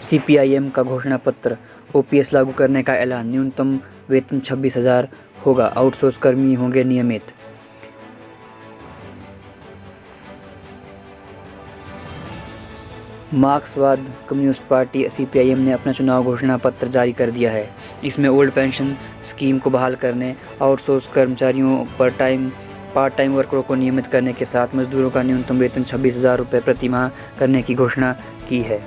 CPIM का घोषणा पत्र, ओपीएस लागू करने का ऐलान, न्यूनतम वेतन 26,000 होगा, आउटसोर्स कर्मी होंगे नियमित। मार्क्सवाद कम्युनिस्ट पार्टी सीपीआईएम ने अपना चुनाव घोषणा पत्र जारी कर दिया है। इसमें ओल्ड पेंशन स्कीम को बहाल करने, आउटसोर्स कर्मचारियों पार्ट टाइम वर्करों को नियमित करने के साथ मजदूरों का न्यूनतम वेतन 26,000 रुपये प्रति माह करने की घोषणा की है।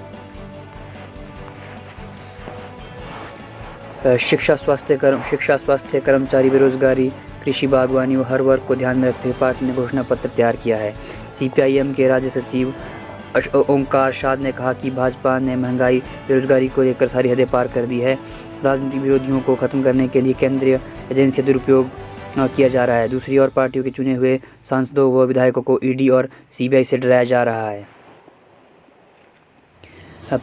शिक्षा, स्वास्थ्य, कर्मचारी, बेरोजगारी, कृषि, बागवानी व हर वर्ग को ध्यान में रखते हुए पार्टी ने घोषणा पत्र तैयार किया है। सीपीआईएम के राज्य सचिव ओंकार शाद ने कहा कि भाजपा ने महंगाई, बेरोजगारी को लेकर सारी हदें पार कर दी है। राजनीतिक विरोधियों को खत्म करने के लिए केंद्रीय एजेंसी दुरुपयोग किया जा रहा है। दूसरी ओर पार्टियों के चुने हुए सांसदों व विधायकों को ईडी और सीबीआई से डराया जा रहा है।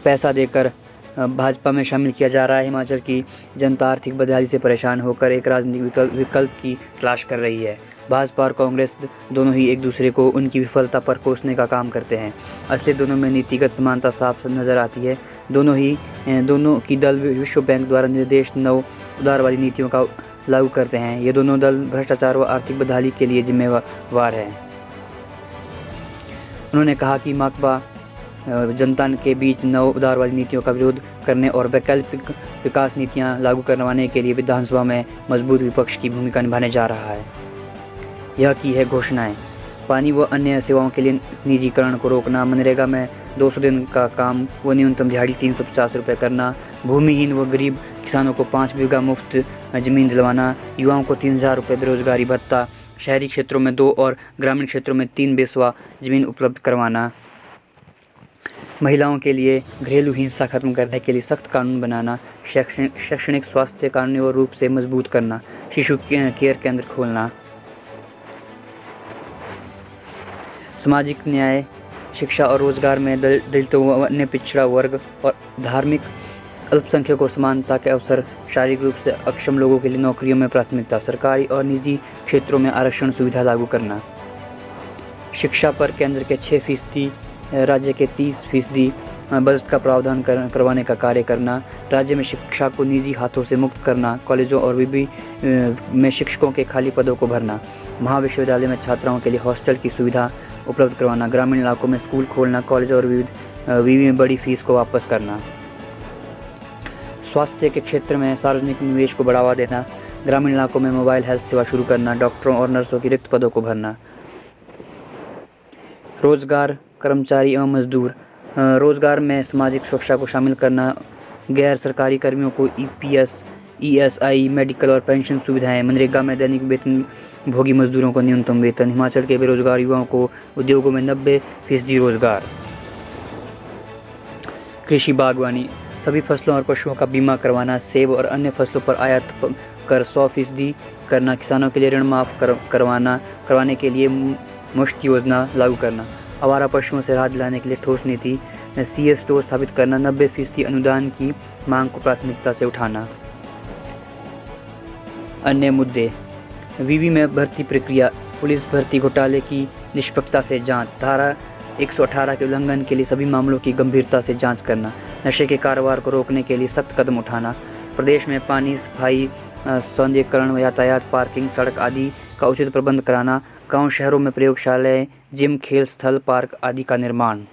पैसा देकर भाजपा में शामिल किया जा रहा है। हिमाचल की जनता आर्थिक बदहाली से परेशान होकर एक राजनीतिक विकल्प की तलाश कर रही है। भाजपा और कांग्रेस दोनों ही एक दूसरे को उनकी विफलता पर कोसने का काम करते हैं। असली दोनों में नीतिगत समानता साफ नजर आती है। दोनों की दल विश्व बैंक द्वारा निर्देशित 9 उदारवादी नीतियों का लागू करते हैं। ये दोनों दल भ्रष्टाचार व आर्थिक बदहाली के लिए जिम्मेवार हैं। उन्होंने कहा कि माकपा जनता के बीच 9 उदारवादी नीतियों का विरोध करने और वैकल्पिक विकास नीतियां लागू करवाने के लिए विधानसभा में मजबूत विपक्ष की भूमिका निभाने जा रहा है। यह की है घोषणाएं। पानी व अन्य सेवाओं के लिए निजीकरण को रोकना, मनरेगा में 200 दिन का काम व न्यूनतम दिहाड़ी 350 रुपये करना, भूमिहीन व गरीब किसानों को 5 बीघा मुफ्त जमीन दिलवाना, युवाओं को 3,000 रुपये बेरोजगारी भत्ता, शहरी क्षेत्रों में 2 और ग्रामीण क्षेत्रों में 3 बिस्वा जमीन उपलब्ध करवाना, महिलाओं के लिए घरेलू हिंसा खत्म करने के लिए सख्त कानून बनाना, शैक्षणिक स्वास्थ्य कानूनी रूप से मजबूत करना, शिशु केयर केंद्र खोलना, सामाजिक न्याय, शिक्षा और रोजगार में दलितों व अन्य पिछड़ा वर्ग और धार्मिक अल्पसंख्यकों को समानता के अवसर, शारीरिक रूप से अक्षम लोगों के लिए नौकरियों में प्राथमिकता, सरकारी और निजी क्षेत्रों में आरक्षण सुविधा लागू करना, शिक्षा पर केंद्र के 6%, राज्य के 30% बजट का प्रावधान करवाने का कार्य करना, राज्य में शिक्षा को निजी हाथों से मुक्त करना, कॉलेजों और विवि में शिक्षकों के खाली पदों को भरना, महाविश्वविद्यालय में छात्राओं के लिए हॉस्टल की सुविधा उपलब्ध करवाना, ग्रामीण इलाकों में स्कूल खोलना, कॉलेज और विवि में बड़ी फीस को वापस करना, स्वास्थ्य के क्षेत्र में सार्वजनिक निवेश को बढ़ावा देना, ग्रामीण इलाकों में मोबाइल हेल्थ सेवा शुरू करना, डॉक्टरों और नर्सों की रिक्त पदों को भरना, रोजगार, कर्मचारी एवं मजदूर, रोजगार में सामाजिक सुरक्षा को शामिल करना, गैर सरकारी कर्मियों को ईपीएस, ईएसआई, मेडिकल और पेंशन सुविधाएं, मनरेगा में दैनिक वेतन भोगी मजदूरों को न्यूनतम वेतन, हिमाचल के बेरोजगार युवाओं को उद्योगों में 90% रोजगार, कृषि, बागवानी, सभी फसलों और पशुओं का बीमा करवाना, सेब और अन्य फसलों पर आयात कर 100% करना, किसानों के लिए ऋण माफ करवाने के लिए मुश्त योजना लागू करना, आवारा पशुओं से राहत दिलाने के लिए ठोस नीति, सीएस स्टोर स्थापित करना, 90% अनुदान की मांग को प्राथमिकता से उठाना। अन्य मुद्दे, विवि में भर्ती प्रक्रिया, पुलिस भर्ती घोटाले की निष्पक्षता से जांच, धारा 118 के उल्लंघन के लिए सभी मामलों की गंभीरता से जांच करना, नशे के कारोबार को रोकने के लिए सख्त कदम उठाना, प्रदेश में पानी, सफाई, सौंदर्यीकरण, यातायात, पार्किंग, सड़क आदि का उचित प्रबंध कराना, गाँव शहरों में प्रयोगशालाएं, जिम, खेल स्थल, पार्क आदि का निर्माण।